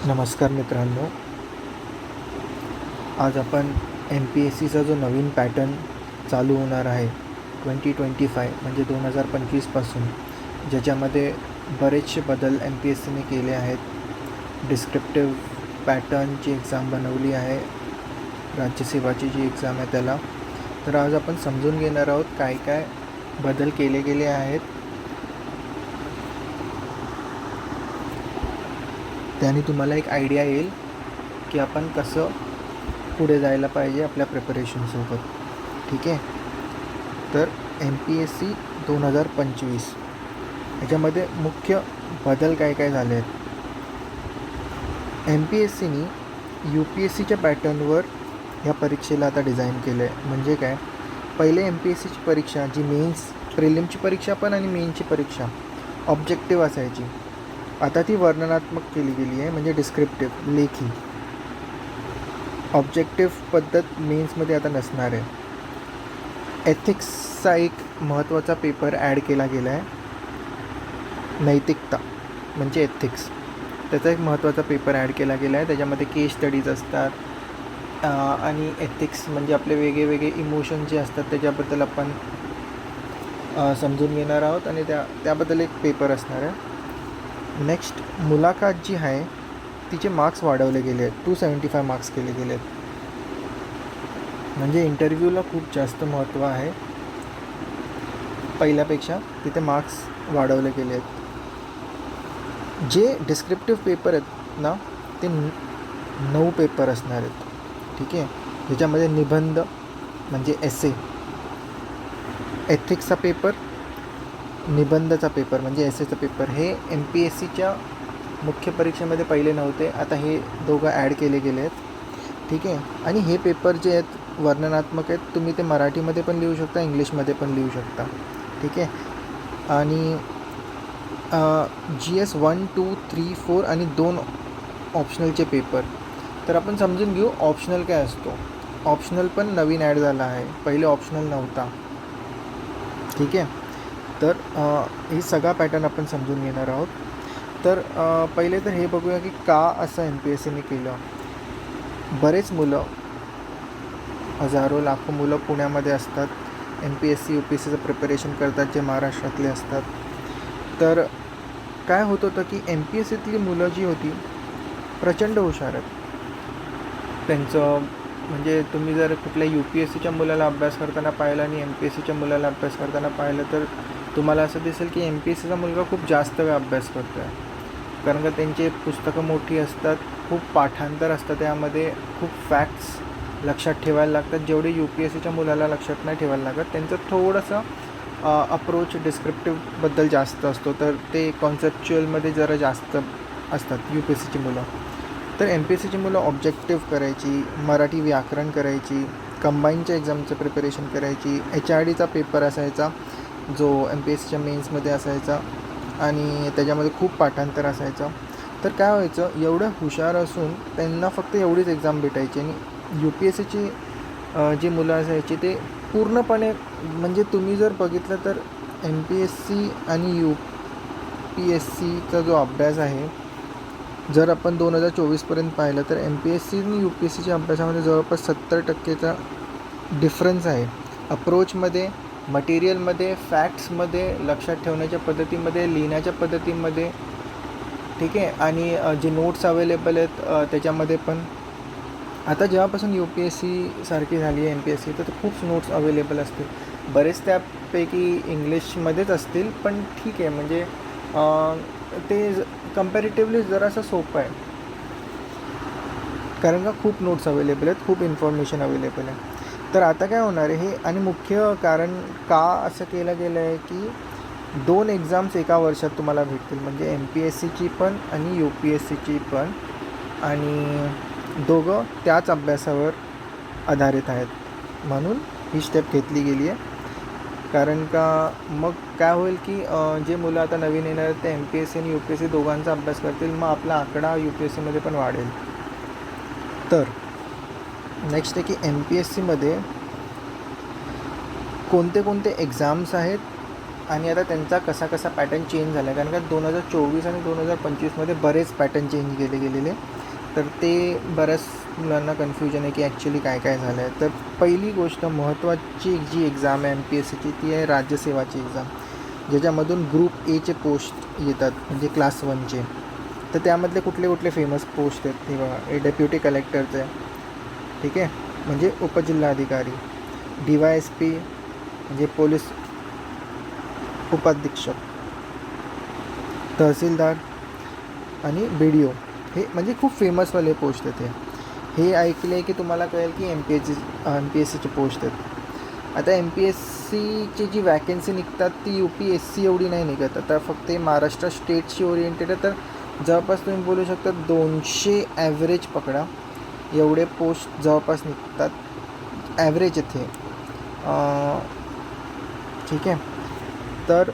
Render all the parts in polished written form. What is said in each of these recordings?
नमस्कार मित्रांनो, आज आपण एम पी एस सीचा जो नवीन पॅटर्न चालू होणार आहे 2025 म्हणजे 2025पासून, ज्याच्यामध्ये बरेचसे बदल एम पी एस सीने केले आहेत. डिस्क्रिप्टिव्ह पॅटर्नची एक्झाम बनवली आहे, राज्यसेवाची जी एक्झाम आहे त्याला. तर आज आपण समजून घेणार आहोत काय काय बदल केले गेले आहेत. त्याने तुम्हाला एक आयडिया येईल की आपण कसं पुढे जायला पाहिजे आपल्या प्रिपरेशनसोबत. ठीक आहे. तर एम पी एस सी 2025 याच्यामध्ये मुख्य बदल काय काय झाले आहेत. एम पी एस सीनी यू पी एस सीच्या पॅटर्नवर ह्या परीक्षेला आता डिझाईन केलं आहे. म्हणजे काय, पहिले एम पी एस सीची परीक्षा जी मेन्स प्रिलिमची परीक्षा पण आणि मेनची परीक्षा ऑब्जेक्टिव्ह असायची, आता ती वर्णनात्मक केली गेली आहे, म्हणजे डिस्क्रिप्टिव्ह लेखी. ऑब्जेक्टिव्ह पद्धत मेन्समध्ये आता नसणार आहे. एथिक्सचा एक महत्त्वाचा पेपर ॲड केला गेला आहे. नैतिकता म्हणजे एथिक्स, त्याचा एक महत्त्वाचा पेपर ॲड केला गेला आहे. त्याच्यामध्ये केस स्टडीज असतात आणि एथिक्स म्हणजे आपले वेगळे वेगळे इमोशन जे असतात त्याच्याबद्दल आपण समजून घेणार आहोत आणि त्याबद्दल एक पेपर असणार आहे. नेक्स्ट, मुलाखत जी आहे तिचे मार्क्स वाढवले गेले आहेत, 275 मार्क्स केले गेले आहेत. म्हणजे इंटरव्ह्यूला खूप जास्त महत्त्व आहे पहिल्यापेक्षा, तिथे मार्क्स वाढवले गेले आहेत. जे डिस्क्रिप्टिव्ह पेपर आहेत ना, ते 9 पेपर असणार आहेत. ठीक आहे. ज्याच्यामध्ये निबंध म्हणजे एसे, एथिक्सचा पेपर, निबंधचा पेपर म्हणजे एसेचा पेपर, हे एम पी एस सीच्या मुख्य परीक्षेमध्ये पहिले नव्हते, आता हे दोघं ॲड केले गेले आहेत. ठीक आहे. आणि हे पेपर जे आहेत वर्णनात्मक आहेत, तुम्ही ते मराठीमध्ये पण लिहू शकता, इंग्लिशमध्ये पण लिहू शकता. ठीक आहे. आणि जी एस 1, 2, 3, 4 आणि 2 ऑप्शनलचे पेपर. तर आपण समजून घेऊ ऑप्शनल काय असतो. ऑप्शनल पण नवीन ॲड झाला आहे, पहिले ऑप्शनल नव्हता. ठीक आहे. तर हे सगळा पॅटर्न आपण समजून घेणार आहोत. तर पहिले तर हे बघूया की का असं एम पी एस सीने केलं. बरेच मुलं, हजारो लाखो मुलं पुण्यामध्ये असतात, M P S C U P S सीचं प्रिपरेशन करतात, जे महाराष्ट्रातले असतात. तर काय होत होतं की एम पी एस सीतली मुलं जी होती प्रचंड हुशार आहेत. त्यांचं म्हणजे तुम्ही जर कुठल्या यू पी एस सीच्या मुलाला अभ्यास करताना पाहिलं आणि एम पी एस सीच्या मुलाला अभ्यास करताना पाहिलं तर तुम्हाला असं दिसेल की एम पी एस सीचा मुलगा खूप जास्त वेळ अभ्यास करतो आहे. कारण का त्यांची पुस्तकं मोठी असतात, खूप पाठांतर असतं, त्यामध्ये खूप फॅक्ट्स लक्षात ठेवायला लागतात, जेवढे यू पी एस सीच्या मुलाला लक्षात नाही ठेवायला लागत. त्यांचं थोडंसं अप्रोच डिस्क्रिप्टिव्हबद्दल जास्त असतो, तर ते कॉन्सेप्च्युअलमध्ये जरा जास्त असतात यू पी एस सीची मुलं. तर एम पी एस सीची मुलं ऑब्जेक्टिव्ह करायची, मराठी व्याकरण करायची, कंबाईनच्या एक्झामचं प्रिपरेशन करायची, एच आर डीचा पेपर असायचा जो एम पी एस सीच्या मेन्समध्ये असायचा आणि त्याच्यामध्ये खूप पाठांतर असायचं. तर काय व्हायचं, एवढं हुशार असून त्यांना फक्त एवढीच एक्झाम भेटायची. आणि यू पी एस सीची जी मुलं असायची ते पूर्णपणे, म्हणजे तुम्ही जर बघितलं तर एम पी एस सी आणि यू पी एस सीचा जो अभ्यास आहे, जर आपण 2024पर्यंत पाहिलं तर एम पी एस सी आणि यू पी एस सीच्या अभ्यासामध्ये जवळपास 70%चा डिफरन्स आहे. अप्रोचमध्ये, मटेरियलमध्ये, फॅक्ट्समध्ये, लक्षात ठेवण्याच्या पद्धतीमध्ये, लिहिण्याच्या पद्धतीमध्ये. ठीक आहे. आणि जे नोट्स अवेलेबल आहेत त्याच्यामध्ये पण. आता जेव्हापासून यू पी एस सी सारखी झाली आहे एम पी एस सी, तर खूप नोट्स अवेलेबल असतील. बरेच त्यापैकी इंग्लिशमध्येच असतील, पण ठीक आहे, म्हणजे ते कम्पॅरेटिव्हली जरासं सोपं आहे, कारण का खूप नोट्स अवेलेबल आहेत, खूप इन्फॉर्मेशन अवेलेबल आहे. तर आता काय होणार आहे हे, आणि मुख्य कारण का असं केलं गेलं आहे की 2 एक्झाम्स एका वर्षात तुम्हाला भेटतील, म्हणजे एम पी एस सीची पण आणि यू पी एस सीची पण, आणि दोघं त्याच अभ्यासावर आधारित आहेत. म्हणून ही स्टेप घेतली गेली आहे. कारण का मग काय होईल की जे मुलं आता नवीन येणार आहेत ते एम पी एस सी आणि यू पी एस सी दोघांचा अभ्यास करतील, मग आपला आकडा यू पी एस सीमध्ये पण वाढेल. तर नेक्स्ट आहे की एम पी एस सीमध्ये कोणते कोणते एक्झाम्स आहेत आणि आता त्यांचा कसा कसा पॅटर्न चेंज झाला आहे, कारण का 2024 आणि 2025मध्ये बरेच पॅटर्न चेंज गेलेले, तर ते बऱ्याच मुलांना कन्फ्युजन आहे की ॲक्च्युली काय काय झालं आहे. तर पहिली गोष्ट महत्त्वाची जी एक्झाम आहे MPSCची ती आहे राज्यसेवाची एक्झाम, ज्याच्यामधून ग्रुप एचे पोस्ट येतात म्हणजे क्लास 1चे. तर त्यामधले कुठले कुठले फेमस पोस्ट आहेत हे बघा. हे डेप्युटी कलेक्टरचं आहे, ठीक आहे, म्हणजे उपजिल्हाधिकारी. DYSP म्हणजे पोलीस उपाधीक्षक, तहसीलदार आणि BDO. हे म्हणजे खूप फेमसवाले पोस्ट आहेत. हे ऐकले आहे की तुम्हाला कळेल की MPSCचे पोस्ट आहेत. आता MPSCची जी वॅकन्सी निघतात ती UPSC एवढी नाही निघत. आता फक्त महाराष्ट्र स्टेटशी ओरिएंटेड आहे, तर जवळपास तुम्ही बोलू शकता 200 ॲव्हरेज पकडा, एवढे पोस्ट जवळपास निघतात, ॲव्हरेज इथे. ठीक आहे, तर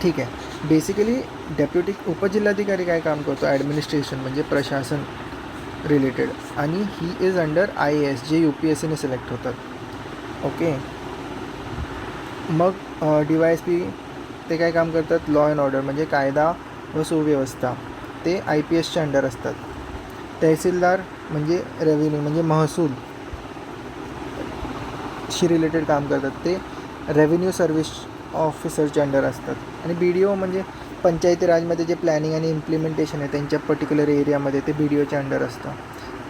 ठीक आहे. बेसिकली डेप्युटी उपजिल्हाधिकारी काय काम करतो, ॲडमिनिस्ट्रेशन म्हणजे प्रशासन रिलेटेड, आणि ही इज अंडर IAS जे UPSCने सिलेक्ट होतात. ओके. मग DYSP ते काय काम करतात, लॉ अँड ऑर्डर म्हणजे कायदा व सुव्यवस्था, ते IPSच्या अंडर असतात. तहसीलदार म्हणजे रेव्हेन्यू म्हणजे महसूल शी रिलेटेड काम करतात, ते रेव्हेन्यू सर्व्हिस ऑफिसरच्या अंडर असतात. आणि BDO म्हणजे पंचायती राजमध्ये जे प्लॅनिंग आणि इम्प्लिमेंटेशन आहे त्यांच्या पर्टिक्युलर एरियामध्ये, ते BDOच्या अंडर असतं.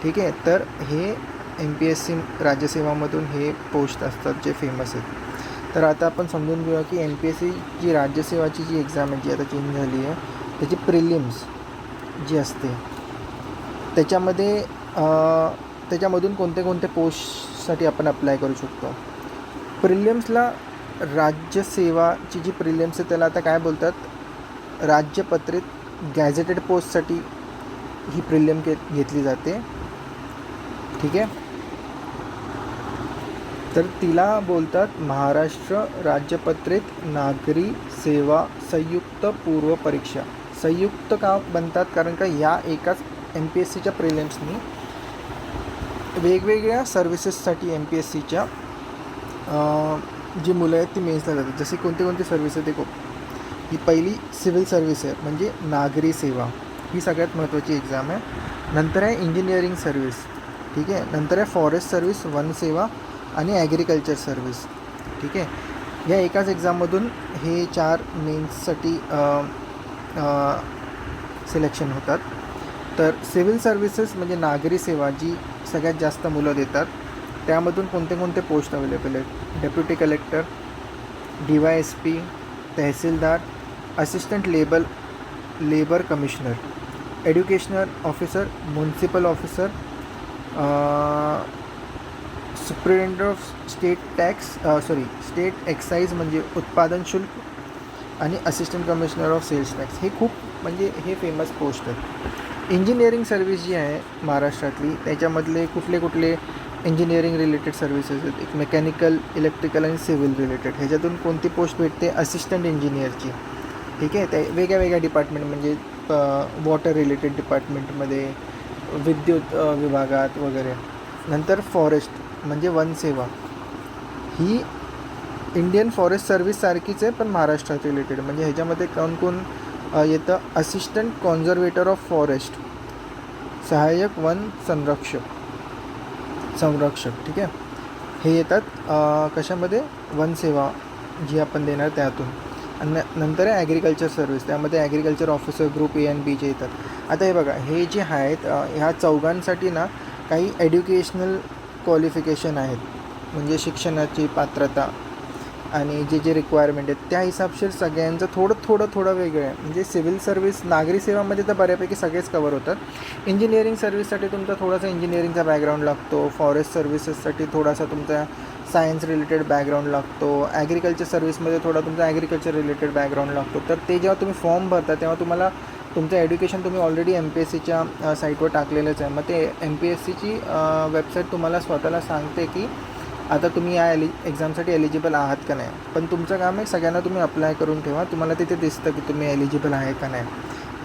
ठीक आहे, तर हे MPSC राज्यसेवामधून हे पोस्ट असतात जे फेमस आहेत. तर आता आपण समजून घेऊया की MPSC जी राज्यसेवाची जी एक्झाम आहे जी आता चेंज झाली आहे, त्याची प्रिलिम्स जी असते त्याच्यामध्ये त्याच्यामधून कोणते कोणते पोस्टसाठी आपण अप्लाय करू शकतो. प्रिलिम्सला राज्यसेवाची जी प्रिलिम्स आहे त्याला आता काय बोलतात, राज्यपत्रित गॅझेटेड पोस्टसाठी ही प्रिलिम घेतली जाते. ठीक आहे, तर तिला बोलतात महाराष्ट्र राज्यपत्रित नागरी सेवा संयुक्त पूर्व परीक्षा. संयुक्त का बनतात, कारण का या एकाच MPSCच्या प्रिलिम्सनी वेगवेगळ्या सर्व्हिसेससाठी MPSCच्या जी मुलं आहेत ती मेन्सला जातात. जसे कोणते कोणते सर्व्हिस आहे ते ही पहिली सिव्हिल सर्व्हिस आहे म्हणजे नागरी सेवा, ही सगळ्यात महत्त्वाची एक्झाम आहे. नंतर आहे इंजिनिअरिंग सर्व्हिस, ठीक आहे. नंतर आहे फॉरेस्ट सर्व्हिस, वन सेवा आणि ॲग्रिकल्चर सर्व्हिस. ठीक आहे, या एकाच एक्झाममधून हे 4 मेन्ससाठी सिलेक्शन होतात. तर सिव्हिल सर्व्हिसेस म्हणजे नागरी सेवा जी सगळ्यात जास्त मुलं देतात, त्यामधून कोणते कोणते पोस्ट अवेलेबल आहेत, deputy collector, DYSP, tehsildar, assistant labour commissioner, educational officer, municipal officer, superintendent of state excise म्हणजे उत्पादन शुल्क, आणि assistant commissioner of sales tax. हे खूप म्हणजे हे फेमस पोस्ट आहेत. इंजिनिअरिंग सर्व्हिस जी आहे महाराष्ट्रातली त्याच्यामधले कुठले कुठले इंजिनिअरिंग रिलेटेड सर्व्हिसेस आहेत, एक मेकॅनिकल, इलेक्ट्रिकल आणि सिव्हिल रिलेटेड. ह्याच्यातून कोणती पोस्ट भेटते, असिस्टंट इंजिनियरची. ठीक आहे, त्या वेगळ्या वेगळ्या डिपार्टमेंट म्हणजे वॉटर रिलेटेड डिपार्टमेंटमध्ये, विद्युत विभागात वगैरे. नंतर फॉरेस्ट म्हणजे वनसेवा, ही इंडियन फॉरेस्ट सर्व्हिस सारखीच आहे पण महाराष्ट्रात रिलेटेड. म्हणजे ह्याच्यामध्ये कोण येतं, असिस्टंट कॉन्झर्वेटर ऑफ फॉरेस्ट, सहाय्यक वन संरक्षक. ठीक आहे, हे येतात कशामध्ये, वनसेवा जी आपण देणार त्यातून. आणि नंतर आहे ॲग्रिकल्चर सर्व्हिस, त्यामध्ये ॲग्रिकल्चर ऑफिसर ग्रुप A आणि B चे येतात. आता हे बघा, हे जे आहेत ह्या चौघांसाठी ना काही एज्युकेशनल क्वालिफिकेशन आहेत, म्हणजे शिक्षणाची पात्रता आणि जे रिक्वायरमेंट आहेत त्या हिसाबशीर सगळ्यांचं थोडं वेगळं आहे. म्हणजे सिव्हिल सर्व्हिस नागरी सेवामध्ये तर बऱ्यापैकी सगळेच कवर होतात. इंजिनिअरिंग सर्व्हिससाठी तुमचा थोडासा इंजिनिअरिंगचा बॅकग्राऊंड लागतो, फॉरेस्ट सर्व्हिसेससाठी थोडासा तुमचा सायन्स रिलेटेड बॅकग्राऊंड लागतो, ॲग्रिकल्चर सर्व्हिसमध्ये थोडा तुमचा ॲग्रिकल्चर रिलेटेड बॅकग्राऊंड लागतो. तर ते जेव्हा तुम्ही फॉर्म भरता तेव्हा तुम्हाला तुमचं एज्युकेशन तुम्ही ऑलरेडी MPSCच्या साईटवर टाकलेलंच आहे. मग ते MPSCची वेबसाईट तुम्हाला स्वतःला सांगते की आता तुम्ही या एक्झामसाठी एलिजिबल आहात का नाही. पण तुमचं काम आहे सगळ्यांना तुम्ही अप्लाय करून ठेवा, तुम्हाला तिथे दिसतं की तुम्ही एलिजिबल आहे का नाही.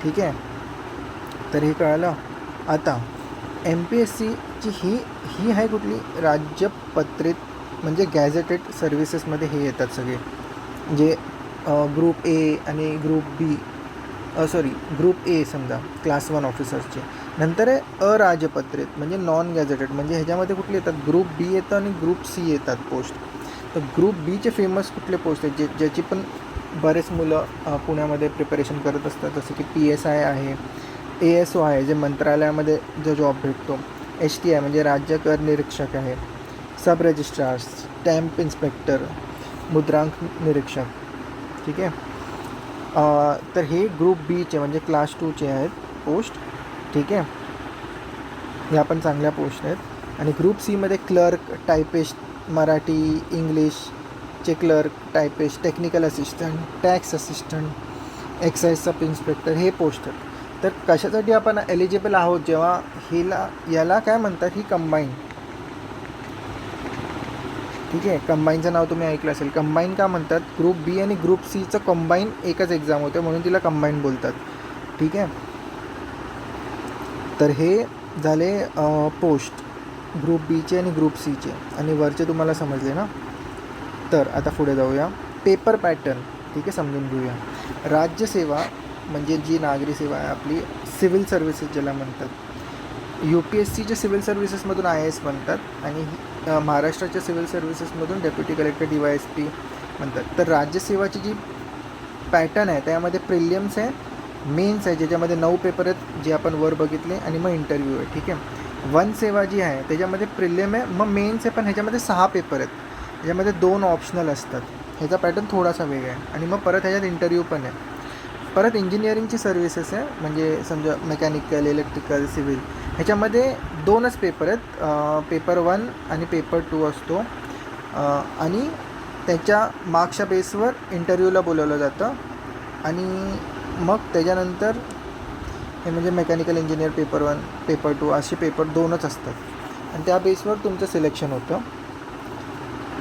ठीक आहे, तर हे कळलं. आता MPSCची ही आहे कुठली, राज्यपत्रित म्हणजे गॅझेटेड सर्व्हिसेसमध्ये हे येतात सगळे, जे ग्रुप ए आणि ग्रुप बी, ग्रुप ए समजा क्लास 1 ऑफिसर्सचे. नंतर आहे अराजपत्रित म्हणजे नॉन गॅझेटेड, म्हणजे ह्याच्यामध्ये कुठले येतात, ग्रुप बी येतं आणि ग्रुप सी येतात पोस्ट. तर ग्रुप बीचे फेमस कुठले पोस्ट आहेत, ज्याची पण बरेच मुलं पुण्यामध्ये प्रिपरेशन करत असतात, जसं की PSI आहे, ASO आहे जे मंत्रालयामध्ये जो जॉब भेटतो, HTI म्हणजे राज्य कर निरीक्षक आहे, सब रजिस्ट्रार, स्टॅम्प इन्स्पेक्टर, मुद्रांक निरीक्षक. ठीक आहे. तर हे ग्रुप बीचे म्हणजे क्लास 2चे आहेत पोस्ट. ठीक आहे, ह्या पण चांगल्या पोस्ट आहेत. आणि ग्रुप सीमध्ये क्लर्क, टायपिस्ट, मराठी इंग्लिशचे clerk, typist, technical assistant, tax assistant, excise sub inspector हे पोस्ट आहेत. तर कशासाठी आपण एलिजिबल आहोत, जेव्हा याला काय म्हणतात, ही कंबाईन. ठीक आहे, कंबाईनचं नाव तुम्ही ऐकलं असेल. कंबाईन का म्हणतात, ग्रुप बी आणि ग्रुप सीचं कंबाईन एकच एक्झाम होते म्हणून तिला कंबाईन बोलतात. ठीक आहे. तर हे झाले पोस्ट ग्रुप बीचे आणि ग्रुप सीचे, आणि वरचे तुम्हाला समजले ना. तर आता पुढे जाऊया, पेपर पॅटर्न. ठीक आहे, समजून घेऊया. राज्यसेवा म्हणजे जी नागरी सेवा आहे आपली, सिव्हिल सर्व्हिसेस ज्याला म्हणतात. UPSCच्या सिव्हिल सर्व्हिसेसमधून IAS बनतात, आणि महाराष्ट्राच्या सिव्हिल सर्व्हिसेसमधून डेप्युटी कलेक्टर DYSP म्हणतात. तर राज्यसेवाची जी पॅटर्न आहे त्यामध्ये प्रिलियम्स आहे, मेन्स आहे ज्याच्यामध्ये 9 पेपर आहेत जे आपण वर बघितले, आणि मग इंटरव्ह्यू आहे. ठीक आहे. वन सेवा जी आहे त्याच्यामध्ये प्रिलियम आहे, मग मेन्स आहे, पण ह्याच्यामध्ये 6 पेपर आहेत, ह्याच्यामध्ये 2 ऑप्शनल असतात. ह्याचा पॅटर्न थोडासा वेगळा आहे. आणि मग परत ह्याच्यात इंटरव्ह्यू पण आहे. परत इंजिनिअरिंगची सर्व्हिसेस आहे, म्हणजे समजा मेकॅनिकल, इलेक्ट्रिकल, सिव्हिल, ह्याच्यामध्ये 2च पेपर आहेत, पेपर 1 आणि पेपर 2 असतो. आणि त्याच्या मार्क्सच्या बेसवर इंटरव्ह्यूला बोलवलं जातं. आणि मग त्याच्यानंतर हे म्हणजे मेकॅनिकल इंजिनियर पेपर 1, पेपर 2 असे पेपर 2च असतात, आणि त्या बेसवर तुमचं सिलेक्शन होतं.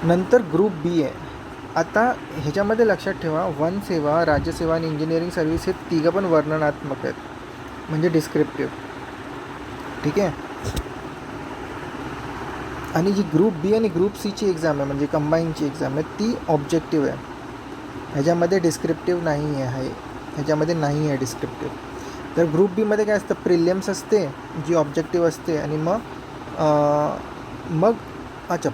नंतर ग्रुप बी आहे. आता ह्याच्यामध्ये लक्षात ठेवा, वन सेवा, राज्यसेवा आणि इंजिनिअरिंग सर्व्हिस हे तिघं पण वर्णनात्मक आहेत, म्हणजे डिस्क्रिप्टिव्ह. ठीक आहे. आणि जी ग्रुप बी आणि ग्रुप सीची एक्झाम आहे म्हणजे कंबाईनची एक्झाम आहे, ती ऑब्जेक्टिव्ह आहे. ह्याच्यामध्ये डिस्क्रिप्टिव्ह नाही आहे, ह्याच्यामध्ये नाही आहे डिस्क्रिप्टिव्ह. तर ग्रुप बीमध्ये काय असतं, प्रिलियम्स असते जी ऑब्जेक्टिव्ह असते, आणि मग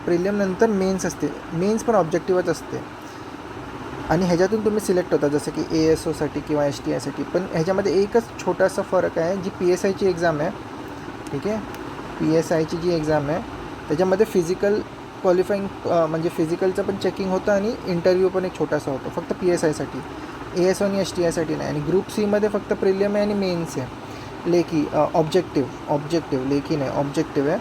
प्रिलियम नंतर मेन्स असते, मेन्स पण ऑब्जेक्टिव्हच असते. आणि ह्याच्यातून तुम्ही सिलेक्ट होता, जसं की ASOसाठी किंवा HTIसाठी. पण ह्याच्यामध्ये एकच छोटासा फरक आहे, जी PSIची एक्झाम आहे. ठीक आहे, PSIची जी एक्झाम आहे त्याच्यामध्ये फिजिकल क्वालिफाईंग म्हणजे फिजिकलचं पण चेकिंग होतं, आणि इंटरव्ह्यू पण एक छोटासा होतो फक्त PSIसाठी, ASO आणि HTIसाठी नाही. आणि ग्रुप सीमध्ये फक्त प्रिलियम आहे आणि मेन्स आहे, लेखी ऑब्जेक्टिव्ह लेखी नाही, ऑब्जेक्टिव्ह आहे,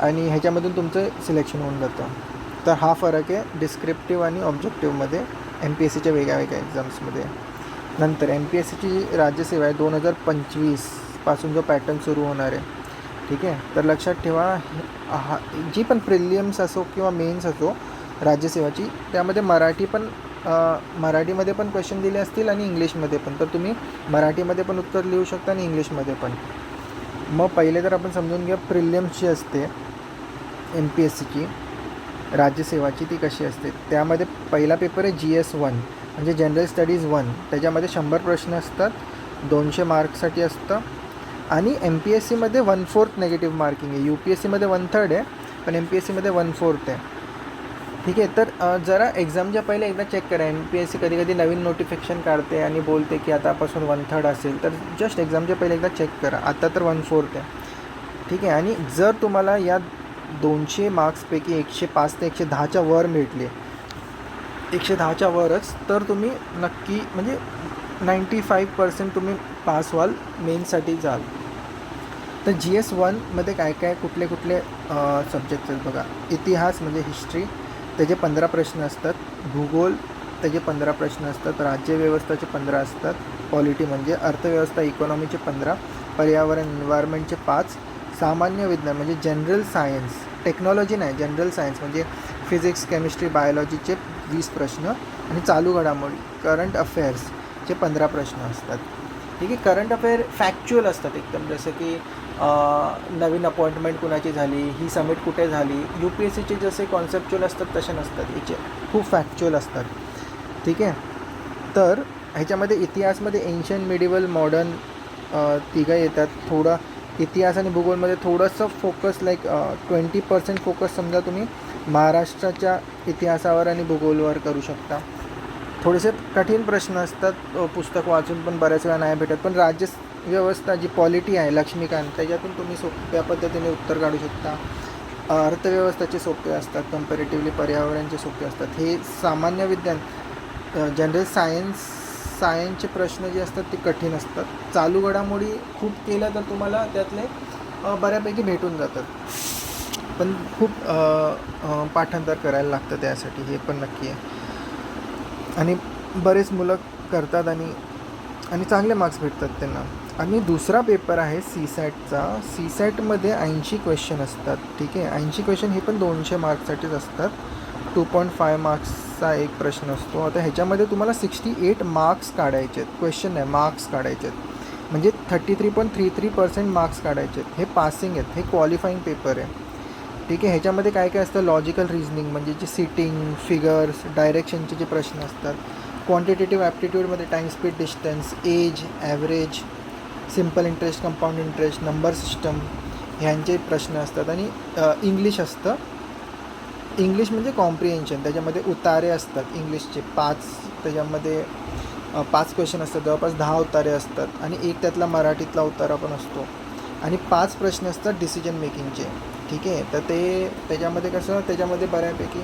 आणि ह्याच्यामधून तुमचं सिलेक्शन होऊन जातं. तर हा फरक आहे डिस्क्रिप्टिव्ह आणि ऑब्जेक्टिव्हमध्ये MPSCच्या वेगळ्या एक्झाम्समध्ये. नंतर MPSCची जी राज्यसेवा आहे 2025पासून जो पॅटर्न सुरू होणार आहे. ठीक आहे. तर लक्षात ठेवा, जी पण प्रिलियम्स असो किंवा मेन्स असो राज्यसेवाची, त्यामध्ये मराठीमध्ये पण क्वेश्चन दिले असतील आणि इंग्लिशमध्ये पण. तर तुम्ही मराठीमध्ये पण उत्तर लिहू शकता आणि इंग्लिशमध्ये पण. मग पहिले तर आपण समजून घ्या प्रिलियम्स जी असते MPSCची राज्यसेवाची ती कशी असते. त्यामध्ये पहिला पेपर आहे GS1 म्हणजे जनरल स्टडीज 1. त्याच्यामध्ये 100 प्रश्न असतात, 200 मार्क्ससाठी असतं, आणि MPSCमध्ये 1/4 नेगेटिव्ह मार्किंग आहे. UPSCमध्ये 1/3 आहे, पण MPSCमध्ये 1/4 आहे. ठीक आहे. तर जरा एक्झामच्या पहिले एकदा चेक करा. MPSC कधी कधी नवीन नोटिफिकेशन काढते आणि बोलते की आतापासून 1/3 असेल, तर जस्ट एक्झामच्या पहिले एकदा चेक करा. आता तर 1/4 आहे. ठीक आहे. आणि जर तुम्हाला या 200 मार्क्सपैकी 105 ते 110च्या वर भेटले, 110च्या वरच, तर तुम्ही नक्की म्हणजे 95% तुम्ही पास व्हाल, मेन्ससाठी जाल. तर GS1मध्ये काय कुठले सब्जेक्ट्स आहेत बघा. इतिहास म्हणजे हिस्ट्री, त्याचे 15 प्रश्न असतात. भूगोल त्याचे 15 प्रश्न असतात. राज्यव्यवस्थाचे 15 असतात. पॉलिटी म्हणजे अर्थव्यवस्था, इकॉनॉमीचे 15. पर्यावरण एन्व्हायरमेंटचे 5. सामान्य विज्ञान म्हणजे जनरल सायन्स, टेक्नॉलॉजी नाही, जनरल सायन्स म्हणजे फिजिक्स, केमिस्ट्री, बायोलॉजीचे 20 प्रश्न. आणि चालू घडामोडी करंट अफेअर्सचे 15 प्रश्न असतात. ठीक आहे. करंट अफेअर फॅक्च्युअल असतात एकदम, जसं की नवीन अपॉइंटमेंट कुणाची झाली, ही समिट कुठे झाली. यू पी एस सीचे जसे कॉन्सेप्च्युअल असतात तसे नसतात, याचे खूप फॅक्च्युअल असतात. ठीक आहे. तर ह्याच्यामध्ये इतिहासमध्ये एन्शियंट, मिडिवल, मॉडर्न तिघं येतात. थोडं इतिहास आणि भूगोलमध्ये थोडंसं फोकस 20% फोकस समजा तुम्ही महाराष्ट्राच्या इतिहासावर आणि भूगोलवर करू शकता. थोडेसे कठीण प्रश्न असतात, पुस्तक वाचून पण बऱ्याच वेळा नाही भेटत. पण राज्य व्यवस्था जी पॉलिटी आहे लक्ष्मीकांत, त्याच्यातून तुम्ही सोप्या पद्धतीने उत्तर काढू शकता. अर्थव्यवस्थेचे सोपे असतात, कम्पॅरेटिव्हली पर्यावरणाचे सोपे असतात. हे सामान्य विज्ञान, जनरल सायन्सचे प्रश्न जे असतात ते कठीण असतात. चालू घडामोडी खूप केलं तर तुम्हाला त्यातले बऱ्यापैकी भेटून जातात, पण खूप पाठांतर करायला लागतं त्यासाठी, हे पण नक्की आहे. आणि बरेच मुलं करतात आणि चांगले मार्क्स भेटतात त्यांना. आणि दुसरा पेपर आहे CSATचा. CSATमध्ये 80 क्वेश्चन असतात. ठीक आहे. 80 क्वेश्चन हे पण 200 मार्क्ससाठीच असतात. 2.5 मार्क्सचा एक प्रश्न असतो. आता ह्याच्यामध्ये तुम्हाला 68 मार्क्स काढायचे आहेत. क्वेश्चन नाही, मार्क्स काढायचे आहेत. म्हणजे 33.33% मार्क्स काढायचे आहेत. हे पासिंग आहेत, हे क्वालिफाईंग पेपर आहे. ठीक आहे. ह्याच्यामध्ये काय काय असतं, लॉजिकल रिझनिंग म्हणजे जे सिटिंग, फिगर्स, डायरेक्शनचे जे प्रश्न असतात. क्वांटिटेटिव्ह ॲप्टिट्यूडमध्ये time, speed, distance, age, average, simple interest, compound interest, number system ह्यांचे प्रश्न असतात. आणि इंग्लिश असतं. इंग्लिश म्हणजे कॉम्प्रिहेन्शन, त्याच्यामध्ये उतारे असतात इंग्लिशचे 5. त्याच्यामध्ये 5 क्वेश्चन असतात, जवळपास 10 उतारे असतात. आणि एक त्यातला मराठीतला उतारा पण असतो. आणि 5 प्रश्न असतात डिसिजन मेकिंगचे. ठीक आहे. तर त्याच्यामध्ये कसं, त्याच्यामध्ये बऱ्यापैकी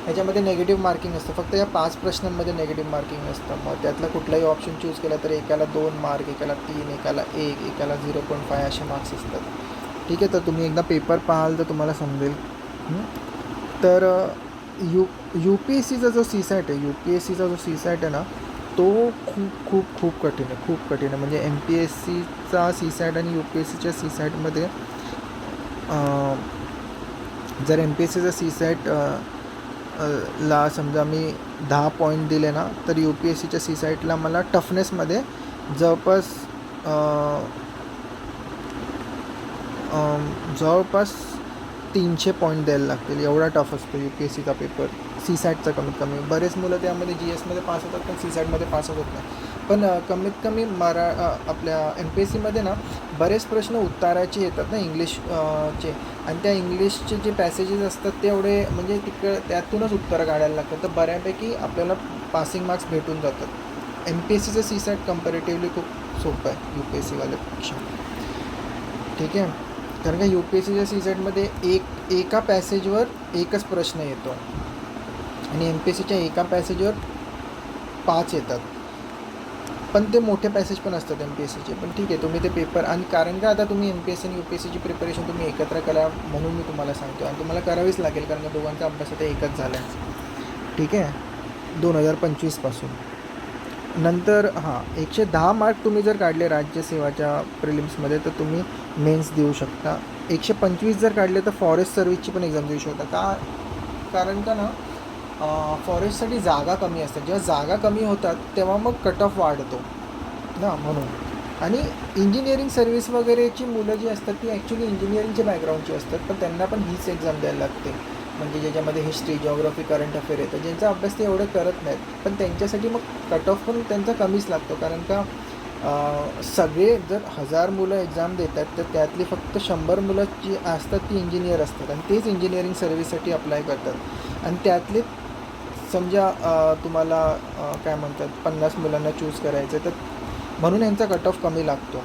ह्याच्यामध्ये नेगेटिव्ह मार्किंग असतं. फक्त या 5 प्रश्नांमध्ये नेगेटिव्ह मार्किंग असतं. मग त्यातला कुठलाही ऑप्शन चूज केला तर एकाला 2 मार्क, एकाला 3, एकाला 1, एकाला 0.5 असे मार्क्स असतात. ठीक आहे. तर तुम्ही एकदा पेपर पाहाल तर तुम्हाला समजेल. तर यू पी एस सीचा जो CSAT आहे, UPSCचा जो CSAT आहे ना, तो खूप खूप खूप कठीण आहे, खूप कठीण आहे. म्हणजे MPSCचा CSAT आणि UPSCच्या CSATमध्ये जर MPSCचा CSAT ला समजा मी 10 पॉईंट दिले ना, तर UPSCच्या CSATला मला टफनेसमध्ये जवळपास 300 पॉईंट द्यायला लागतील. एवढा टफ असतो UPSCचा पेपर, CSATचा कमीत कमी. बरेच मुलं त्यामध्ये GSमध्ये पास होतात पण CSATमध्ये पास होत नाही. पण कमीत कमी आपल्या MPSCमध्ये ना बरेच प्रश्न उत्तराचे येतात ना इंग्लिशचे. आणि त्या इंग्लिशचे जे पॅसेजेस असतात ते एवढे म्हणजे त्यातूनच उत्तरं काढायला लागतात. तर बऱ्यापैकी आपल्याला पासिंग मार्क्स भेटून जातात. MPSCचं CSAT कम्पॅरेटिव्हली खूप सोपं आहे UPSCवाल्यापेक्षा. ठीक आहे. कारण का UPSCच्या CSATमध्ये एका पॅसेजवर एकच प्रश्न येतो आणि MPSCच्या एका पॅसेजवर 5 येतात. पण ते मोठे पॅसेज पण असतात MPSCचे. पण ठीक आहे, तुम्ही ते पेपर, आणि कारण का आता तुम्ही MPSC आणि UPSCची प्रिपरेशन तुम्ही एकत्र करा म्हणून मी तुम्हाला सांगतो. आणि तुम्हाला करावीच लागेल कारण का दोघांचा अभ्यास आता एकच झाला आहे. ठीक आहे. 2025पासून नंतर 110 मार्क तुम्ही जर काढले राज्यसेवाच्या प्रिलिम्समध्ये तर तुम्ही मेन्स देऊ शकता. 125 जर काढले तर फॉरेस्ट सर्व्हिसची पण एक्झाम देऊ शकता. कारण का ना फॉरेस्टसाठी जागा कमी असतात. जेव्हा जागा कमी होतात तेव्हा मग कट ऑफ वाढतो ना, म्हणून. आणि इंजिनिअरिंग सर्व्हिस वगैरेची मुलं जी असतात ती ॲक्च्युली इंजिनिअरिंगच्या बॅकग्राऊंडची असतात, पण त्यांना पण हीच एक्झाम द्यायला लागते. म्हणजे ज्याच्यामध्ये हिस्ट्री, जिओग्राफी, करंट अफेअर येतं, ज्यांचा अभ्यास ते एवढं करत नाहीत, पण त्यांच्यासाठी मग कट ऑफ पण त्यांचा कमीच लागतो. कारण का सगळे जर 1000 मुलं एक्झाम देतात तर त्यातली फक्त 100 मुलं जी असतात ती इंजिनियर असतात आणि तेच इंजिनिअरिंग सर्व्हिससाठी अप्लाय करतात. आणि त्यातले समजा तुम्हाला काय म्हणतात 50 मुलांना चूज करायचं तर म्हणून यांचा कट ऑफ कमी लागतो.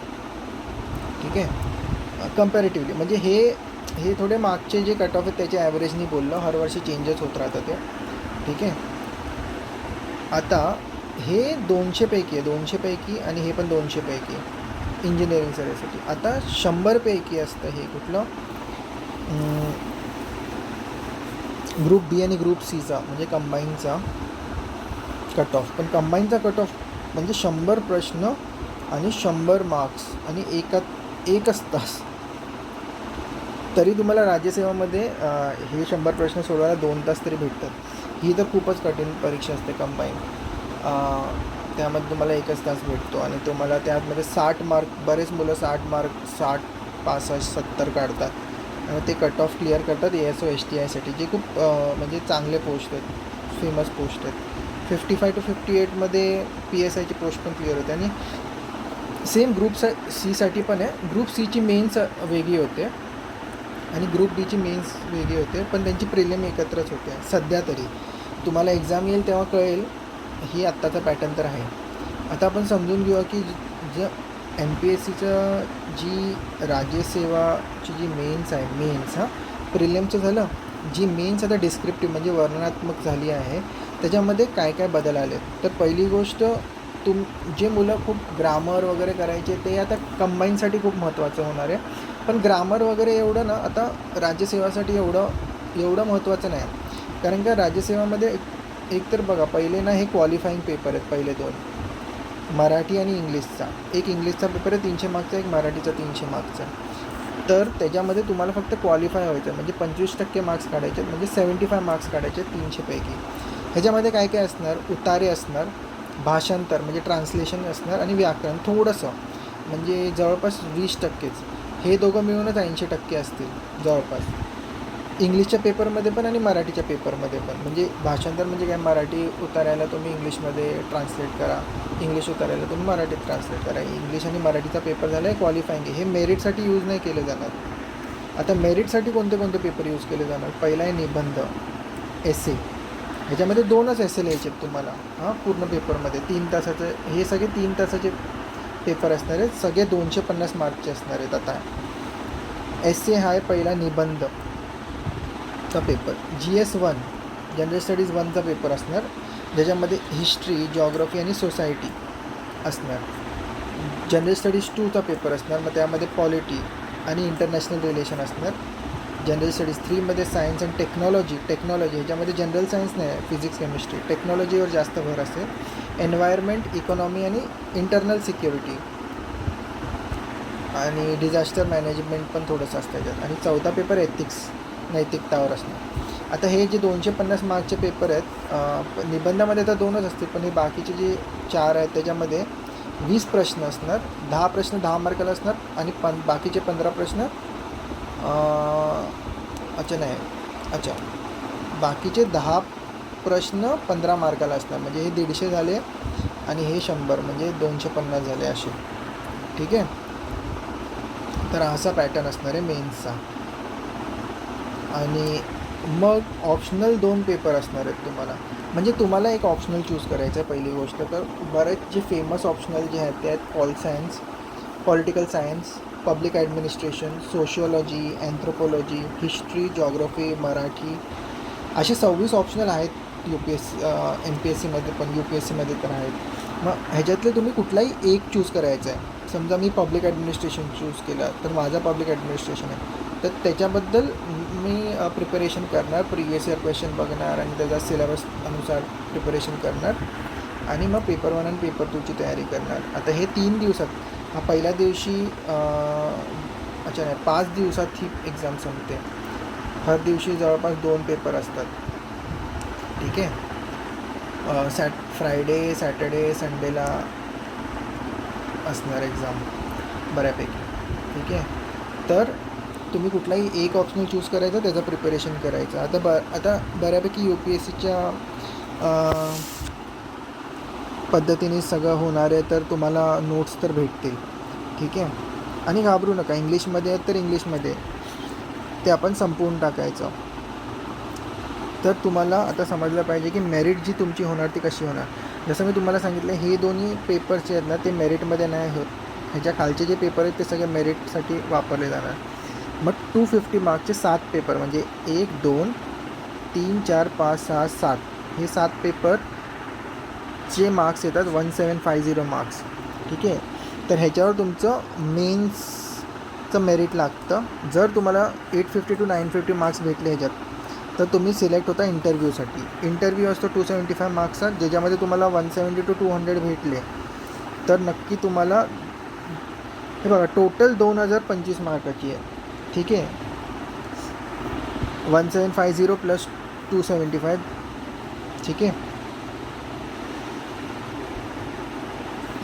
ठीक आहे. कम्पॅरेटिव्हली म्हणजे हे थोडे मागचे जे कट ऑफ आहेत त्याच्या ॲव्हरेजनी बोललो, हर वर्षी चेंजेस होत राहतं ते. ठीक आहे. आता हे 200 पैकी आहे, 200 पैकी, आणि हे पण 200 पैकी इंजिनिअरिंग सर्व्हिससाठी. आता 100 पैकी असतं हे कुठलं, ग्रुप बी आणि ग्रुप सीचा म्हणजे कंबाईनचा कट ऑफ. पण कंबाईनचा कट ऑफ म्हणजे 100 प्रश्न आणि 100 मार्क्स आणि एकच तास. तरी तुम्हाला राज्यसेवामध्ये हे 100 प्रश्न सोडवायला 2 तास तरी भेटतात. ही तर खूपच कठीण परीक्षा असते कंबाईन. त्यामध्ये तुम्हाला एकच तास भेटतो आणि तुम्हाला त्यामध्ये 60 मार्क, बरेच मुलं 60 मार्क 60 65-70 काढतात आणि ते कट ऑफ क्लिअर करतात ASO STIसाठी, जे खूप म्हणजे चांगले पोस्ट आहेत, फेमस पोस्ट आहेत. 55 to 58मध्ये PSIची पोस्ट पण क्लिअर होते. आणि सेम ग्रुप सीसाठी पण आहे. ग्रुप सीची मेन्स वेगळी होते आणि ग्रुप डीची मेन्स वेगळी होते, पण त्यांची प्रिलिम एकत्रच होते सध्या तरी. तुम्हाला एक्झाम येईल तेव्हा कळेल. ही आत्ताचा पॅटर्न तर आहे. आता आपण समजून घेऊया की जे MPSCचं जी राज्यसेवाची जी मेन्स आहे, मेन्स प्रिलिमचं झालं, जी मेन्स आता डिस्क्रिप्टिव्ह म्हणजे वर्णनात्मक झाली आहे, त्याच्यामध्ये काय काय बदल आले. तर पहिली गोष्ट, जे मुलं खूप ग्रामर वगैरे करायचे ते आता कंबाईनसाठी खूप महत्त्वाचं होणार आहे. पण ग्रामर वगैरे एवढं ना आता राज्यसेवासाठी एवढं महत्त्वाचं नाही. कारण का राज्यसेवामध्ये एक तर बघा, पहिले ना हे क्वालिफाईंग पेपर आहेत, पहिले 2 मराठी आणि इंग्लिशचा. एक इंग्लिशचा पेपर आहे 300 मार्क्सचा, एक मराठीचा 300 मार्क्सचा. तर त्याच्यामध्ये तुम्हाला फक्त क्वालिफाय व्हायचं आहे, म्हणजे 25% मार्क्स काढायचे, म्हणजे 75 मार्क्स काढायचे 300पैकी. ह्याच्यामध्ये काय काय असणार, उतारे असणार, भाषांतर म्हणजे ट्रान्सलेशन असणार, आणि व्याकरण थोडंसं, म्हणजे जवळपास 20%च. हे दोघं मिळूनच 80% असतील जवळपास, इंग्लिशच्या पेपरमध्ये पण आणि मराठीच्या पेपरमध्ये पण. म्हणजे भाषांतर म्हणजे काय, मराठी उतारायला तुम्ही इंग्लिशमध्ये ट्रान्सलेट करा, इंग्लिश उतारायला तुम्ही मराठीत ट्रान्सलेट करा. इंग्लिश आणि मराठीचा पेपर झाला आहे क्वालिफाईंग. हे मेरिटसाठी यूज नाही केले जाणार. आता मेरिटसाठी कोणते कोणते पेपर यूज केले जाणार, पहिला आहे निबंध, एसे. ह्याच्यामध्ये 2च एसे लिहायचे आहेत तुम्हाला पूर्ण पेपरमध्ये. 3 तासाचे हे सगळे 3 तासाचे पेपर असणार आहेत, सगळे 250 मार्कचे असणार आहेत. आता एसे हा आहे पहिला निबंधचा पेपर. GS1 जनरल स्टडीज 1चा पेपर असणार, ज्याच्यामध्ये हिस्ट्री, जिओग्राफी आणि सोसायटी असणार. जनरल स्टडीज 2चा पेपर असणार, मग त्यामध्ये पॉलिटी आणि इंटरनॅशनल रिलेशन असणार. जनरल स्टडीज 3मध्ये सायन्स अँड टेक्नॉलॉजी ह्याच्यामध्ये जनरल सायन्स नाही आहे, फिजिक्स केमिस्ट्री, टेक्नॉलॉजीवर जास्त भर असेल. एन्व्हायरमेंट, इकॉनॉमी आणि इंटरनल सिक्युरिटी आणि डिझास्टर मॅनेजमेंट पण थोडंसं असतं त्याच्यात. आणि 4था पेपर एथिक्स, नैतिकतावर असणार. आता हे जे 250 मार्क्सचे पेपर आहेत, निबंधामध्ये तर 2च असतील, पण हे बाकीचे जे 4 आहेत त्याच्यामध्ये 20 प्रश्न असणार. 10 प्रश्न 10 मार्काला असणार आणि बाकीचे 15 प्रश्न बाकीचे 10 प्रश्न 15 मार्काला असणार. म्हणजे हे 150 झाले आणि हे 100, म्हणजे 250 झाले असे. ठीक आहे. तर असा पॅटर्न असणार आहे मेन्सचा. आणि मग ऑप्शनल 2 पेपर असणार आहेत तुम्हाला. म्हणजे तुम्हाला एक ऑप्शनल चूज करायचं आहे पहिली गोष्ट. तर बरेच जे फेमस ऑप्शनल जे आहेत ते आहेत pol science, political science, public administration, sociology, anthropology, history, geography, Marathi, असे 26 ऑप्शनल आहेत MPSCमध्ये पण, UPSCमध्ये पण आहेत. मग ह्याच्यातले तुम्ही कुठलाही एक चूज करायचं आहे. समजा मी पब्लिक ॲडमिनिस्ट्रेशन चूज केलं, तर माझा पब्लिक ॲडमिनिस्ट्रेशन आहे, तर त्याच्याबद्दल मी प्रिपरेशन करणार, प्रिवियस इयर क्वेश्चन बघणार आणि त्याचा सिलेबस अनुसार प्रिपरेशन करणार आणि मग पेपर 1 आणि पेपर 2ची तयारी करणार. आता हे 3 दिवसात, हा पहिल्या दिवशी 5 दिवसात ही एक्झाम संपते. हर दिवशी जवळपास 2 पेपर असतात. ठीक आहे. फ्रायडे, सॅटर्डे, संडेला असणार एक्झाम बऱ्यापैकी. ठीक आहे. तर तुम्ही कुठलाही एक ऑप्शनल चूज करायचं, त्याचं प्रिपरेशन करायचं. आता बऱ्यापैकी UPSCच्या पद्धतीने सगळं होणार आहे, तर तुम्हाला नोट्स तर भेटतील. ठीक आहे. आणि घाबरू नका, इंग्लिशमध्ये आहेत तर इंग्लिशमध्ये ते आपण संपवून टाकायचं. तर तुम्हाला आता समजलं पाहिजे की मेरिट जी तुमची होणार ती कशी होणार. जसं मी तुम्हाला सांगितलं, हे दोन्ही पेपर्स जे आहेत ना ते मेरिटमध्ये नाही होत. ह्याच्या खालचे जे पेपर आहेत ते सगळे मेरिटसाठी वापरले जाणार. मग 250 मार्क्सचे 7 पेपर, म्हणजे 1, 2, 3, 4, 5, 6, 7 हे 7 पेपरचे मार्क्स येतात 1750 मार्क्स. ठीक आहे. तर ह्याच्यावर तुमचं मेन्सचं मेरिट लागतं. जर तुम्हाला 850 to 950 मार्क्स भेटले ह्याच्यात, तर तुम्ही सिलेक्ट होता इंटरव्ह्यूसाठी. इंटरव्ह्यू असतो 275 मार्क्सचा, ज्याच्यामध्ये तुम्हाला 170 to 200 भेटले तर नक्की तुम्हाला, हे बघा, टोटल 2025 मार्काची आहे. ठीक आहे. 1750 प्लस 275. ठीक आहे.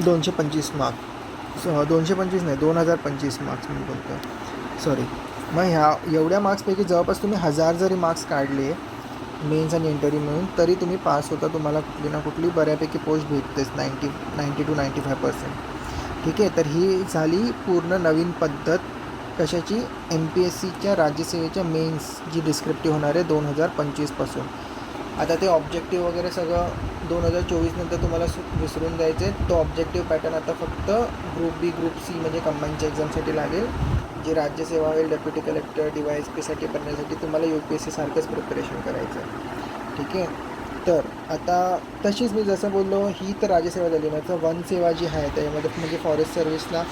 225 मार्क्स, 225 नाही, 2025 मार्क्स मी बोलतो. सॉरी. मग ह्या एवढ्या मार्क्सपैकी जवळपास तुम्ही 1000 जरी मार्क्स काढले मेन्स आणि इंटरव्ह्यू मिळून तरी तुम्ही पास होता. तुम्हाला कुठली ना कुठली बऱ्यापैकी पोस्ट भेटतेच 90 to 95%. ठीक आहे. तर ही झाली पूर्ण नवीन पद्धत कशाची, MPSCच्या राज्यसेवेच्या मेन्स जी डिस्क्रिप्टिव्ह होणार आहे 2025पासून. आता ते ऑब्जेक्टिव्ह वगैरे सगळं 2024 नंतर तुम्हाला विसरून जायचं आहे. तो ऑब्जेक्टिव्ह पॅटर्न आता फक्त ग्रुप बी ग्रुप सी म्हणजे कंबाईनच्या एक्झामसाठी लागेल. जी राज्यसेवा होईल डेप्युटी कलेक्टर DYSPसाठी बनण्यासाठी तुम्हाला UPSC सारखंच प्रिपरेशन करायचं आहे. ठीक आहे. तर आता तशीच मी जसं बोललो ही तर राज्यसेवा झाली. ना तर वनसेवा जी आहे त्याच्यामध्ये म्हणजे फॉरेस्ट सर्व्हिसला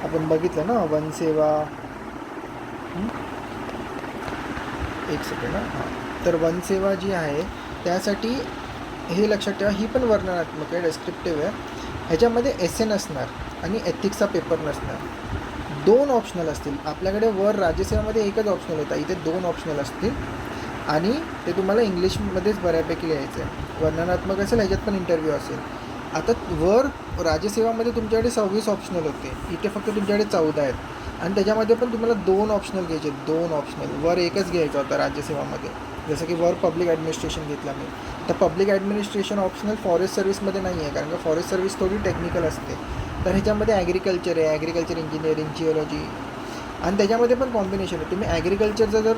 आपण बघितलं ना वनसेवा. एक सेकंड. हां. तर वनसेवा जी आहे त्यासाठी हे लक्षात ठेवा ही पण वर्णनात्मक आहे, डिस्क्रिप्टिव्ह आहे. ह्याच्यामध्ये एसे नसणार आणि एथिक्सचा पेपर नसणार. 2 ऑप्शनल असतील. आपल्याकडे वर राज्यसेवामध्ये एकच ऑप्शनल होता, इथे 2 ऑप्शनल असतील आणि ते तुम्हाला इंग्लिशमध्येच बऱ्यापैकी लिहायचं आहे. वर्णनात्मक असेल, ह्याच्यात पण इंटरव्ह्यू असेल. आता वर राज्यसेवामध्ये तुमच्याकडे 26 ऑप्शनल होते, इथे फक्त तुमच्याकडे 14 आहेत आणि त्याच्यामध्ये पण तुम्हाला 2 ऑप्शनल घ्यायचे. 2 ऑप्शनल. वर एकच घ्यायचा होता राज्यसेवामध्ये. जसं की वर पब्लिक ॲडमिनिस्ट्रेशन घेतला मी. तर पब्लिक ॲडमिनिस्ट्रेशन ऑप्शनल फॉरेस्ट सर्व्हिसमध्ये नाही आहे, कारण का फॉरेस्ट सर्व्हिस थोडी टेक्निकल असते. तर ह्याच्यामध्ये ॲग्रिकल्चर आहे, ॲग्रिकल्चर इंजिनिअरिंग, जिओलॉजी आणि त्याच्यामध्ये पण कॉम्बिनेशन आहे. तुम्ही ॲग्रिकल्चरचा जर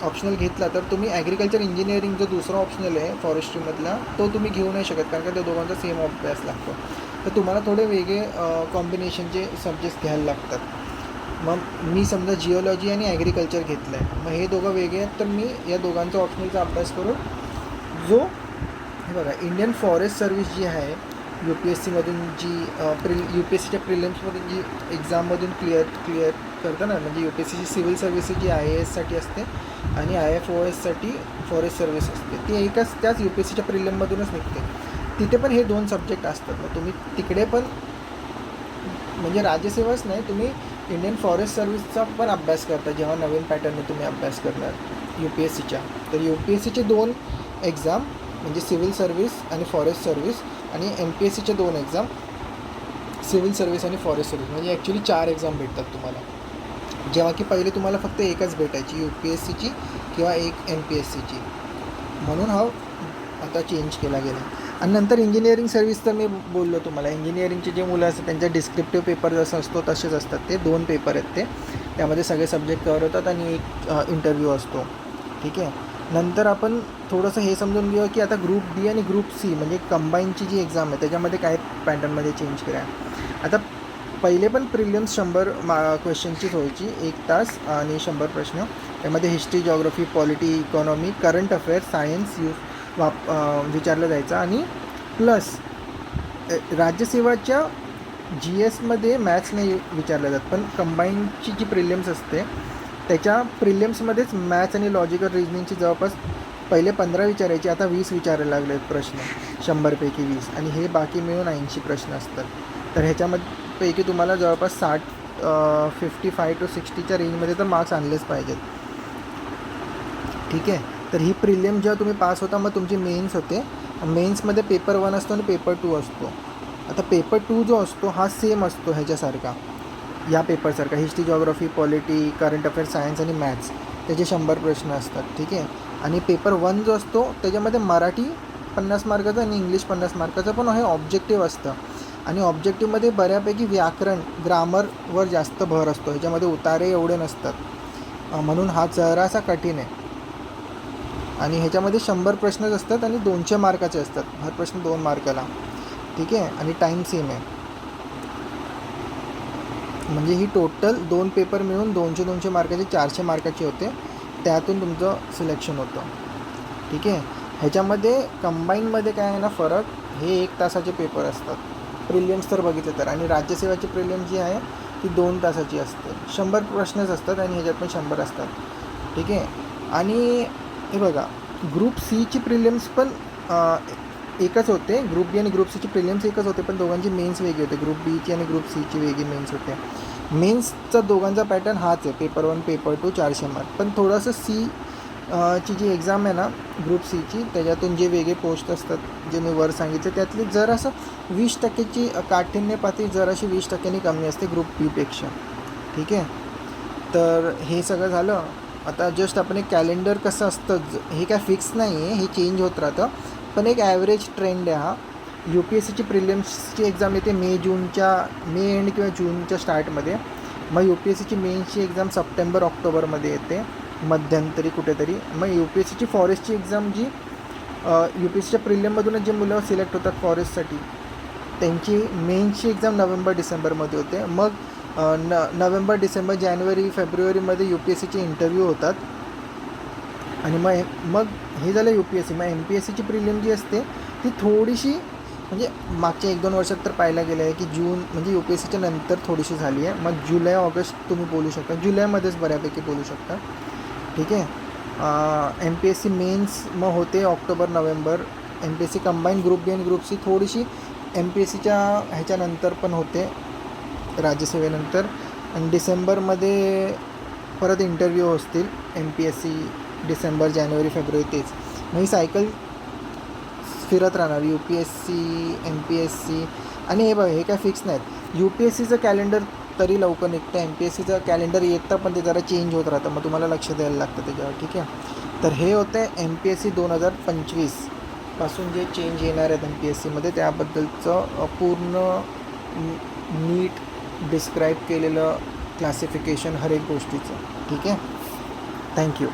ऑप्शनल घेतला तर तुम्ही ॲग्रिकल्चर इंजिनिअरिंग जो दुसरा ऑप्शनल आहे फॉरेस्ट्रीमधला तो तुम्ही घेऊ नाही शकत, कारण का त्या दोघांचा सेम अभ्यास लागतो. तर तुम्हाला थोडे वेगळे कॉम्बिनेशनचे सब्जेक्ट्स घ्यायला लागतात. मग मी समजा जिओलॉजी आणि ॲग्रिकल्चर घेतलं आहे, मग हे दोघं वेगळे आहेत, तर मी या दोघांचा ऑप्शनलचा अभ्यास करून जो हे बघा इंडियन फॉरेस्ट सर्व्हिस जी आहे UPSCमधून जी UPSCच्या प्रिलिम्समधून जी एक्झाममधून क्लिअर करतं ना, म्हणजे UPSCची सिव्हिल सर्व्हिसेस जी IASसाठी असते आणि IFOSसाठी फॉरेस्ट सर्व्हिस असते, ती त्याच UPSCच्या प्रिलिममधूनच निघते. तिथे पण हे 2 सब्जेक्ट असतात. मग तुम्ही तिकडे पण म्हणजे राज्यसेवाच नाही, तुम्ही इंडियन फॉरेस्ट सर्व्हिसचा पण अभ्यास करता जेव्हा नवीन पॅटर्नने तुम्ही अभ्यास करणार UPSCच्या. तर UPSCचे 2 एक्झाम म्हणजे सिव्हिल सर्व्हिस आणि फॉरेस्ट सर्व्हिस आणि MPSCच्या 2 एक्झाम सिव्हिल सर्व्हिस आणि फॉरेस्ट सर्व्हिस म्हणजे ॲक्च्युली 4 एक्झाम भेटतात तुम्हाला, जेव्हा की पहिले तुम्हाला फक्त एकच भेटायची UPSCची किंवा एक MPSCची. म्हणून हा आता चेंज केला गेला. आणि नंतर इंजिनिअरिंग सर्व्हिस तर मी बोललो तुम्हाला, इंजिनिअरिंगचे जे मुलं असतात त्यांचा डिस्क्रिप्टिव्ह पेपर जसं असतो तसेच असतात. ते 2 पेपर आहेत ते, त्यामध्ये सगळे सब्जेक्ट कवर होतात आणि एक इंटरव्ह्यू असतो. ठीक आहे. नंतर आपण थोडंसं हे समजून घेऊ की आता ग्रुप B आणि ग्रुप C म्हणजे कंबाईनची जी एक्झाम आहे त्याच्यामध्ये काय पॅटर्नमध्ये चेंज केला आहे. आता पहिले पण प्रिलिम्स 100 क्वेश्चनचीच व्हायची, 1 तास आणि 100 प्रश्न. त्यामध्ये history, geography, polity, economy, current affairs, science विचारलं जायचं आणि प्लस राज्यसेवाच्या GSमध्ये मॅथ्स नाही विचारलं जात, पण कंबाईनची जी प्रिलिम्स असते त्याच्या प्रिलिम्समध्येच मॅथ्स आणि लॉजिकल रिजनिंगची जवळपास पहिले 15 विचारायचे, आता 20 विचारायला लागले आहेत प्रश्न, 100पैकी 20, आणि हे बाकी मिळून 80 प्रश्न असतात. तर ह्याच्यापैकी तुम्हाला जवळपास 55 to 60च्या रेंजमध्ये तर मार्क्स आणलेच पाहिजेत. ठीक आहे. तर ही प्रिलिम जेव्हा तुम्ही पास होता मग तुमची मेन्स होते. मेन्समध्ये पेपर 1 असतो आणि पेपर 2 असतो. आता पेपर 2 जो असतो हा सेम असतो ह्याच्यासारखा, या पेपरसारखा, history, geography, polity, current affairs, science आणि मॅथ्स, त्याचे 100 प्रश्न असतात. ठीक आहे. आणि पेपर 1 जो असतो त्याच्यामध्ये मराठी 50 मार्काचं आणि इंग्लिश 50 मार्काचं पण हे ऑब्जेक्टिव्ह असतं. आणि ऑब्जेक्टिव्हमध्ये बऱ्यापैकी व्याकरण, ग्रामरवर जास्त भर असतो, ह्याच्यामध्ये उतारे एवढे नसतात, म्हणून हा जरासा कठीण आहे. आणि ह्याच्यामध्ये 100 प्रश्नच असतात आणि 200 मार्काचे असतात, हर प्रश्न 2 मार्काला. ठीक आहे. आणि टाईम सेम आहे, म्हणजे ही टोटल 2 पेपर मिळून 200 मार्काचे 400 मार्काचे होते, त्यातून तुमचं सिलेक्शन होतं. ठीक आहे. ह्याच्यामध्ये कंबाईनमध्ये काय आहे ना फरक, हे 1 तासाचे पेपर असतात प्रिलिम्स तर बघितलं तर, आणि राज्यसेवाची प्रिलिम्स जी आहे ती 2 तासाची असते. 100 प्रश्नच असतात आणि ह्याच्यात पण 100 असतात. ठीक आहे. आणि हे बघा ग्रुप Cची प्रिलिम्स पण एकच होते, ग्रुप B आणि ग्रुप Cची प्रिलिम्स एकच होते, पण दोघांची मेन्स वेगळी होते. ग्रुप Bची आणि ग्रुप Cची वेगळी मेन्स होते. मेन्सचा दोघांचा पॅटर्न हाच आहे, पेपर 1 पेपर 2 400 मार्क, पण थोडंसं ची जी एक्झाम आहे ना ग्रुप सीची, त्याच्यातून जे वेगळे पोस्ट असतात जे मी वर सांगितले त्यातली जरासं 20%ची काठिण्य पातळी जराशी 20%नी कमी असते ग्रुप बीपेक्षा. ठीक आहे. तर हे सगळं झालं. आता जस्ट आपण एक कॅलेंडर कसं असतं हे काय फिक्स नाही आहे, हे चेंज होत राहतं, पण एक ॲव्हरेज ट्रेंड आहे हा. यू पी एस सीची प्रिलिम्सची एक्झाम येते मे एंड किंवा जूनच्या स्टार्टमध्ये. मग यू पी एस सीची मेन्सची एक्झाम सप्टेंबर ऑक्टोबरमध्ये येते मध्यंतरी कुठेतरी. मग यू पी एस सीची फॉरेस्टची exam G you P S सीच्या प्रिलिममधूनच जे मुलं सिलेक्ट होतात फॉरेस्टसाठी त्यांची मेन्सची एक्झाम नोव्हेंबर डिसेंबरमध्ये होते. मग नोव्हेंबर डिसेंबर जानेवारी फेब्रुवारीमध्ये यू पी एस सीचे इंटरव्ह्यू होतात. आणि मग हे झालं यू पी एस सी. मग एम पी एस सीची प्रिलिम जी असते ती थोडीशी म्हणजे मागच्या 1-2 वर्षात तर पाहायला गेलं आहे की जून म्हणजे यू पी एस सीच्या नंतर थोडीशी झाली आहे. मग जुलै ऑगस्ट तुम्ही बोलू शकता, जुलैमध्येच बऱ्यापैकी बोलू शकता. ठीक आहे. M P S C mains मग होते October November. M P S C combine group B आणि ग्रुप सी थोडीशी एम पी एस सीच्या ह्याच्यानंतर पण होते राज्यसेवेनंतर. आणि डिसेंबरमध्ये परत इंटरव्ह्यू असतील M P S C. December जानेवारी फेब्रुवारी तेच. मग ही सायकल फिरत राहणार U P S C M P S C. आणि हे बघा हे काय फिक्स नाहीत. यू पी एस सीचं कॅलेंडर तरी लवकर निघतं, एम पी एस सीचं कॅलेंडर येतं पण ते जरा चेंज होत राहतं, मग तुम्हाला लक्ष द्यायला लागतं त्याच्यावर. ठीक आहे. तर हे होतं एम पी एस सी 2025 पासून जे चेंज येणार आहेत एम पी एस सीमध्ये त्याबद्दलचं पूर्ण नीट डिस्क्राईब केलेलं क्लासिफिकेशन हर एक गोष्टीचं. ठीक आहे. थँक्यू.